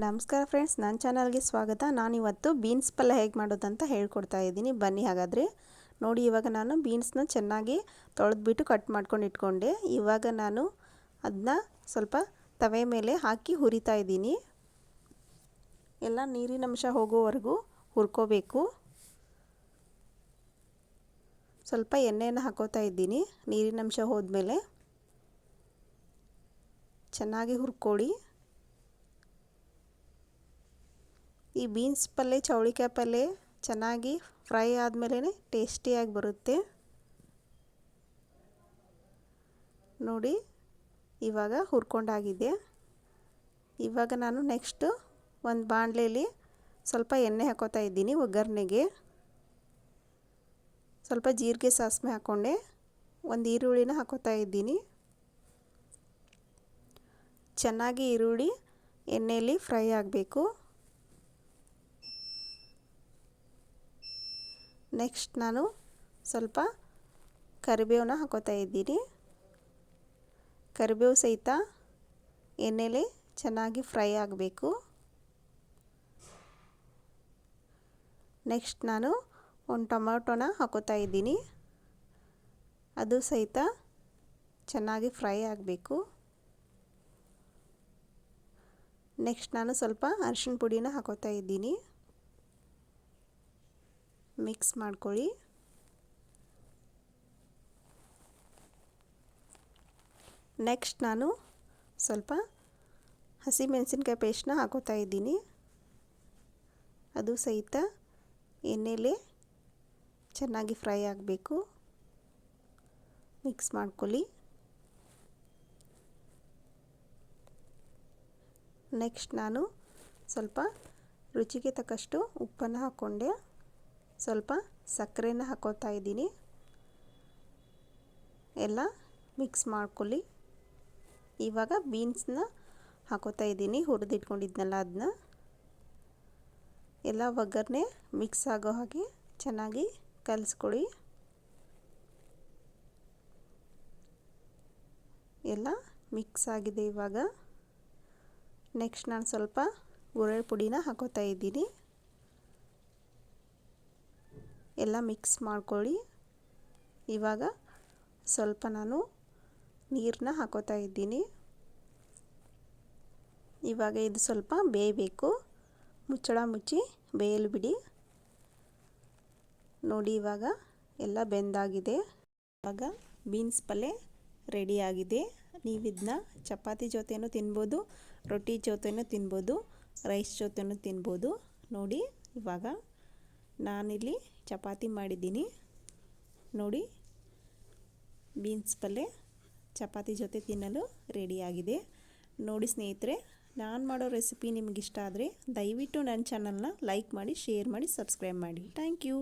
ನಮಸ್ಕಾರ ಫ್ರೆಂಡ್ಸ್, ನನ್ನ ಚಾನಲ್ಗೆ ಸ್ವಾಗತ. ನಾನಿವತ್ತು ಬೀನ್ಸ್ ಪಲ್ಯ ಹೇಗೆ ಮಾಡೋದಂತ ಹೇಳ್ಕೊಡ್ತಾ ಇದ್ದೀನಿ. ಬನ್ನಿ ಹಾಗಾದರೆ ನೋಡಿ. ಇವಾಗ ನಾನು ಬೀನ್ಸ್ನ ಚೆನ್ನಾಗಿ ತೊಳೆದ್ಬಿಟ್ಟು ಕಟ್ ಮಾಡ್ಕೊಂಡು ಇಟ್ಕೊಂಡೆ. ಇವಾಗ ನಾನು ಅದನ್ನ ಸ್ವಲ್ಪ ತವೆ ಮೇಲೆ ಹಾಕಿ ಹುರಿತಾ ಇದ್ದೀನಿ. ಎಲ್ಲ ನೀರಿನ ಅಂಶ ಹೋಗೋವರೆಗೂ ಹುರ್ಕೋಬೇಕು. ಸ್ವಲ್ಪ ಎಣ್ಣೆನ ಹಾಕೋತಾ ಇದ್ದೀನಿ. ನೀರಿನ ಅಂಶ ಹೋದ್ಮೇಲೆ ಚೆನ್ನಾಗಿ ಹುರ್ಕೊಳ್ಳಿ. ಈ ಬೀನ್ಸ್ ಪಲ್ಯ, ಚೌಳಿಕಾಯಿ ಪಲ್ಯ ಚೆನ್ನಾಗಿ ಫ್ರೈ ಆದಮೇಲೆ ಟೇಸ್ಟಿಯಾಗಿ ಬರುತ್ತೆ ನೋಡಿ. ಇವಾಗ ಹುರ್ಕೊಂಡಾಗಿದೆ. ಇವಾಗ ನಾನು ನೆಕ್ಸ್ಟು ಒಂದು ಬಾಣಲೆಯಲ್ಲಿ ಸ್ವಲ್ಪ ಎಣ್ಣೆ ಹಾಕೋತಾ ಇದ್ದೀನಿ. ಒಗ್ಗರಣೆಗೆ ಸ್ವಲ್ಪ ಜೀರಿಗೆ, ಸಾಸಿವೆ ಹಾಕ್ಕೊಂಡೆ. ಒಂದು ಈರುಳ್ಳಿನ ಹಾಕೋತಾ ಇದ್ದೀನಿ. ಚೆನ್ನಾಗಿ ಈರುಳ್ಳಿ ಎಣ್ಣೆಯಲ್ಲಿ ಫ್ರೈ ಆಗಬೇಕು. ನೆಕ್ಸ್ಟ್ ನಾನು ಸ್ವಲ್ಪ ಕರಿಬೇವನ್ನ ಹಾಕೋತಾ ಇದ್ದೀನಿ. ಕರಿಬೇವು ಸಹಿತ ಎಣ್ಣೆಲಿ ಚೆನ್ನಾಗಿ ಫ್ರೈ ಆಗಬೇಕು. ನೆಕ್ಸ್ಟ್ ನಾನು ಒಂದು ಟೊಮೆಟೊನ ಹಾಕೋತಾ ಇದ್ದೀನಿ. ಅದು ಸಹಿತ ಚೆನ್ನಾಗಿ ಫ್ರೈ ಆಗಬೇಕು. ನೆಕ್ಸ್ಟ್ ನಾನು ಸ್ವಲ್ಪ ಅರಿಶಿಣ ಪುಡಿನ ಹಾಕೋತಾ ಇದ್ದೀನಿ. ಮಿಕ್ಸ್ ಮಾಡ್ಕೊಳ್ಳಿ. ನೆಕ್ಸ್ಟ್ ನಾನು ಸ್ವಲ್ಪ ಹಸಿಮೆಣಸಿನ್ಕಾಯಿ ಪೇಸ್ಟ್ನ ಹಾಕೋತಾ ಇದ್ದೀನಿ. ಅದು ಸಹಿತ ಎಣ್ಣೆಲೆ ಚೆನ್ನಾಗಿ ಫ್ರೈ ಆಗಬೇಕು. ಮಿಕ್ಸ್ ಮಾಡ್ಕೊಳ್ಳಿ. ನೆಕ್ಸ್ಟ್ ನಾನು ಸ್ವಲ್ಪ ರುಚಿಗೆ ತಕ್ಕಷ್ಟು ಉಪ್ಪನ್ನು ಹಾಕ್ಕೊಂಡೆ. ಸ್ವಲ್ಪ ಸಕ್ಕರೆನ ಹಾಕೋತಾ ಇದ್ದೀನಿ. ಎಲ್ಲ ಮಿಕ್ಸ್ ಮಾಡ್ಕೊಳ್ಳಿ. ಇವಾಗ ಬೀನ್ಸ್ನ ಹಾಕೋತಾ ಇದ್ದೀನಿ, ಹುರಿದಿಟ್ಕೊಂಡಿದ್ನಲ್ಲ ಅದನ್ನ. ಎಲ್ಲ ಒಗ್ಗರಣೆ ಮಿಕ್ಸ್ ಆಗೋ ಹಾಗೆ ಚೆನ್ನಾಗಿ ಕಲಿಸ್ಕೊಳ್ಳಿ. ಎಲ್ಲ ಮಿಕ್ಸ್ ಆಗಿದೆ. ಇವಾಗ ನೆಕ್ಸ್ಟ್ ನಾನು ಸ್ವಲ್ಪ ಗುರೆಳ್ಳು ಪುಡಿನ ಹಾಕೋತಾ ಇದ್ದೀನಿ. ಎಲ್ಲ ಮಿಕ್ಸ್ ಮಾಡ್ಕೊಳ್ಳಿ. ಇವಾಗ ಸ್ವಲ್ಪ ನಾನು ನೀರನ್ನ ಹಾಕೋತಾ ಇದ್ದೀನಿ. ಇವಾಗ ಇದು ಸ್ವಲ್ಪ ಬೇಯಬೇಕು. ಮುಚ್ಚಳ ಮುಚ್ಚಿ ಬೇಯಲು ಬಿಡಿ. ನೋಡಿ, ಇವಾಗ ಎಲ್ಲ ಬೆಂದಾಗಿದೆ. ಇವಾಗ ಬೀನ್ಸ್ ಪಲ್ಯ ರೆಡಿಯಾಗಿದೆ. ನೀವು ಇದನ್ನ ಚಪಾತಿ ಜೊತೆನೂ ತಿನ್ಬೋದು, ರೊಟ್ಟಿ ಜೊತೆನೂ ತಿನ್ಬೋದು, ರೈಸ್ ಜೊತೆನೂ ತಿನ್ಬೋದು. ನೋಡಿ, ಇವಾಗ ನಾನಿಲ್ಲಿ ಚಪಾತಿ ಮಾಡಿದ್ದೀನಿ. ನೋಡಿ, ಬೀನ್ಸ್ ಪಲ್ಯ ಚಪಾತಿ ಜೊತೆ ತಿನ್ನಲು ರೆಡಿಯಾಗಿದೆ. ನೋಡಿ ಸ್ನೇಹಿತರೆ, ನಾನು ಮಾಡೋ ರೆಸಿಪಿ ನಿಮಗಿಷ್ಟ ಆದರೆ ದಯವಿಟ್ಟು ನನ್ನ ಚಾನಲ್ನ ಲೈಕ್ ಮಾಡಿ, ಶೇರ್ ಮಾಡಿ, ಸಬ್ಸ್ಕ್ರೈಬ್ ಮಾಡಿ. Thank you.